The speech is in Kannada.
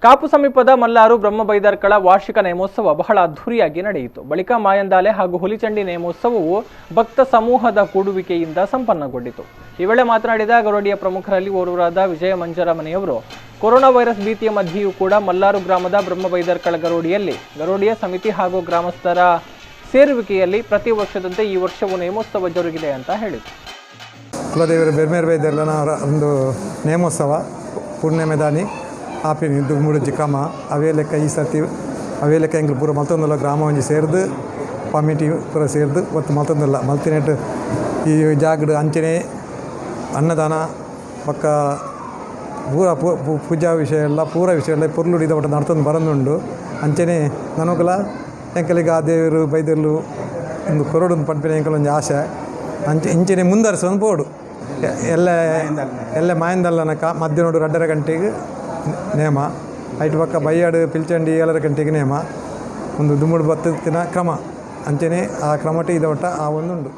ಕಾಪು ಸಮೀಪದ ಮಲ್ಲಾರು ಬ್ರಹ್ಮಬೈದರ್ಕಳ ವಾರ್ಷಿಕ ನೇಮೋತ್ಸವ ಬಹಳ ಅದ್ಧೂರಿಯಾಗಿ ನಡೆಯಿತು. ಬಳಿಕ ಮಾಯಂದಾಲೆ ಹಾಗೂ ಹುಲಿಚಂಡಿ ನೇಮೋತ್ಸವವು ಭಕ್ತ ಸಮೂಹದ ಕೂಡುವಿಕೆಯಿಂದ ಸಂಪನ್ನಗೊಂಡಿತು. ಈ ವೇಳೆ ಮಾತನಾಡಿದ ಗರೋಡಿಯ ಪ್ರಮುಖರಲ್ಲಿ ಓರ್ವರಾದ ವಿಜಯ ಮಂಜರ ಮನೆಯವರು, ಕೊರೋನಾ ವೈರಸ್ ಭೀತಿಯ ಮಧ್ಯೆಯೂ ಕೂಡ ಮಲ್ಲಾರು ಗ್ರಾಮದ ಬ್ರಹ್ಮಬೈದರ್ಕಳ ಗರೋಡಿಯ ಸಮಿತಿ ಹಾಗೂ ಗ್ರಾಮಸ್ಥರ ಸೇರುವಿಕೆಯಲ್ಲಿ ಪ್ರತಿ ವರ್ಷದಂತೆ ಈ ವರ್ಷವೂ ನೇಮೋತ್ಸವ ಜರುಗಿದೆ ಅಂತ ಹೇಳಿದರು. ಕುಲದೇವರ ಬೆರ್ಮೇರ್ಬೈದರ್ಲನ ಒಂದು ನೇಮೋತ್ಸವ ಪೂರ್ಣಿಮೆ ದಾನಿ ಆಪಿನ ದುಮ್ಮುಡುಜಿ ಕ್ರಮ ಅವೇ ಲೆಕ್ಕ ಈ ಸರ್ತಿ ಅವೇ ಲೆಕ್ಕ ಎಂಗ್ಲು ಪೂರ ಮಲ್ತೊಂದುಲ್ಲ ಗ್ರಾಮ ಒಂಜಿ ಸೇರ್ದು ಕಮಿಟಿ ಪೂರ ಸೇರ್ದು ಒತ್ತು ಮಲ್ತೊಂದುಲ್ಲ ಮಲ್ತಿನೆಟ್ ಈ ಜಾಗಡ್ ಅಂಚನೆ ಅನ್ನದಾನ ಪಕ್ಕ ಪೂರ ಪೂಜಾ ವಿಷಯ ಎಲ್ಲ ಪೂರ ವಿಷಯ ಎಲ್ಲ ಪುರ್ಲುಡಿದ ಒಟ್ಟು ನಡ್ತೊಂದು ಬರೋದುಂಡು. ಅಂಚನೆ ನನಗಲ ಎಂಕಲಿಗೆ ಆ ದೇವರು ಬೈದರ್ಲು ಒಂದು ಕೊರಡೊಂದು ಪಂಪಿನ ಎಂಕಲ್ ಒಂದು ಆಸೆ ಇಂಚನೆ ಮುಂದರ್ಸೊಂದು ಬೋಡು ಎಲ್ಲ ಮಾಯಂದಲ್ಲನಕ ಮಧ್ಯಾಹ್ನ 2:30 ಗಂಟೆಗೆ ನೇಮ ಐಟು ಪಕ್ಕ ಬೈಯಾಡು ಪಿಲ್ಚಂಡಿ 7 ಗಂಟೆಗೆ ನೇಮ ಒಂದು ದುಮ್ಮುಡು ಬತ್ತಿನ ಕ್ರಮ ಅಂಚನೆ ಆ ಕ್ರಮಟಿ ಇದೊಟ್ಟ ಆ ಒಂದುಂಡು.